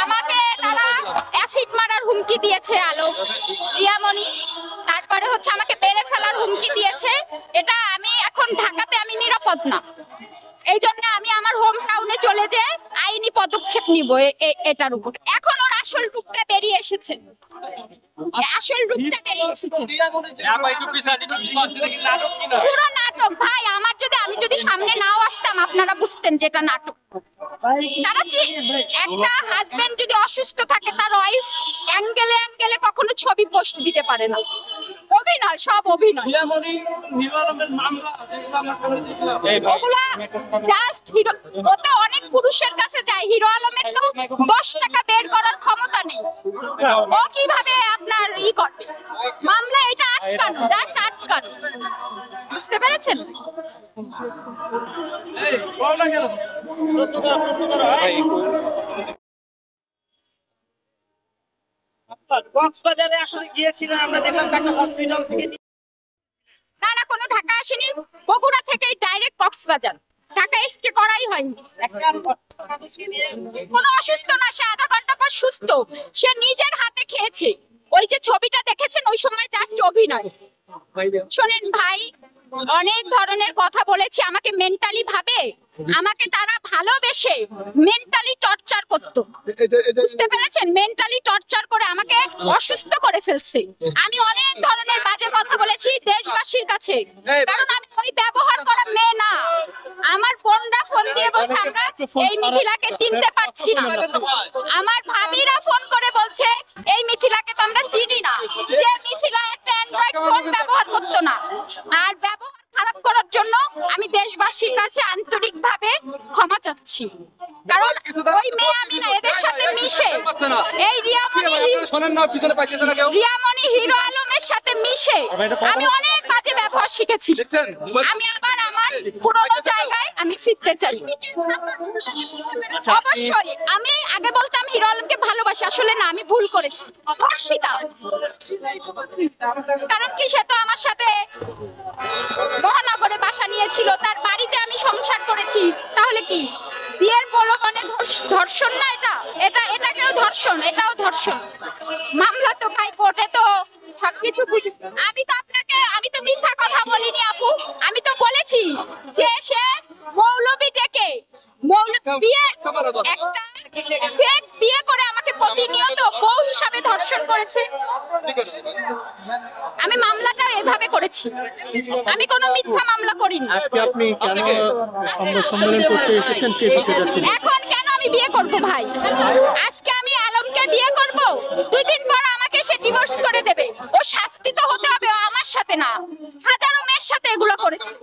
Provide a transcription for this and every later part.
আমাকে তারা অ্যাসিড মারার হুমকি দিয়েছে আলো রিয়ামণি, তারপরে হচ্ছে আমাকে মেরে ফেলার হুমকি দিয়েছে। এটা আমি এখন ঢাকাতে আমি নিরাপদ না, এই জন্য আমি আমার হোম টাউনে চলে যেয়ে আইনি পদক্ষেপ নিব এটার উপর। এখন ওর আসল রূপটা বেরিয়ে এসেছে, আসল রূপটা বেরিয়ে এসেছে। পুরো নাটক ভাই, আমি যদি সামনে নাও আসতাম আপনারা বুঝতেন যেটা নাটক। তারা একটা হাজবেন্ড যদি অসুস্থ থাকে তার ওয়াইফ অ্যাঙ্গেলে অ্যাঙ্গেলে কখনো ছবি পোস্ট দিতে পারে না। অভিনয়, সব অভিনয়। জাস্ট হিরো, ওতে অনেক পুরুষের কাছে যায়, হিরো আলমের তো 10 টাকা বের করার ক্ষমতা নেই। ও কিভাবে আপনার করবে মামলা? এটা আটকানো, জাস্ট আটকানো। বুঝতে পেরেছেন? কক্সবাজারে আসলে গিয়েছিলেন, আমরা দেখলাম ঢাকা হসপিটাল থেকে। না, কোনো ঢাকা আসেনি, বগুড়া থেকে ডাইরেক্ট কক্সবাজার, ঢাকা স্টে করাই হয়নি। কোনো অসুস্থ না, সে আধা ঘন্টা পর সুস্থ, সে নিজের হাতে খেয়েছে। ওই যে ছবিটা দেখেছেন ওই সময় জাস্ট অভিনয়। শোনেন ভাই, অনেক ধরনের কথা বলেছি, আমাকে মেন্টালি ভাবে, আমাকে তারা ভালোবেসে মেন্টালি টর্চার করতো। বুঝতে পেরেছেন? মেন্টালি টর্চার করে আমাকে অসুস্থ করে ফেলছে। আমি অনেক ধরনের বাজে কথা বলেছি দেশবাসীর কাছে, কারণ আমি ওই ব্যবহার করা মেয়ে না। আমার বোনরা ফোন দিয়ে বলছে আমরা এই মিথিলাকে চিনতে পারছি না, আমার ভাবিরা ফোন করে বলছে এই মিথিলাকে তো আমরা চিনি না। যে মিথিলা একটা অ্যান্ড্রয়েড ফোন ব্যবহার করতো না, আর ব্যবহার খারাপ করার জন্য আমি দেশবাসীর কাছে আন্তরিকভাবে ক্ষমা চাচ্ছি। কারণ ওই মেয়ে আমি না, এদের সাথে মিশে এই রিয়ামণি হিরো আলমের সাথে মিশে আমি অনেক বাজে ব্যবহার শিখেছি। আমি আবার আমার পুরোনো জায়গায় আমি ফিরতে চাই। অবশ্যই আমি আগে বলতাম হিরো আলমকে ভালোবাসি, আসলে না, আমি ভুল করেছি, ধর্ষিতা। কারণ কি, সে তো আমার সাথে মহানগরে বাসা নিয়েছিল, তার বাড়িতে আমি সংসার করেছি। তাহলে কি বিয়ের প্রলোভনে ধর্ষণ না? এটাকেও ধর্ষণ, এটাও ধর্ষণ। মামলা তো ভাই কোর্টে তো সবকিছু বুঝে। আমি তো মিথ্যা কথা বলিনি আপু, আমি তো বলেছি যে সে মৌলবি ডেকে একটা ফেক বিয়ে করে আমাকে প্রতিনিয়ত বউ হিসাবে ধর্ষণ করেছে। আমি মামলাটা এভাবে করেছি, আমি কোনো মিথ্যা মামলা করিনি। আজকে আপনি কেন সংবাদ সম্মেলন করতে এসেছেন সেই বিষয়টা? এখন কেন আমি বিয়ে করব ভাই? আজকে আমি আলমকে বিয়ে করব, 2 দিন পর আমাকে সে ডিভোর্স করে দেবে। ও শাস্তি তো হতে হবে, আমার সাথে না, হাজারো মেয়ের সাথে এগুলো করেছে।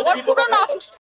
ওর পুরনো অফিসে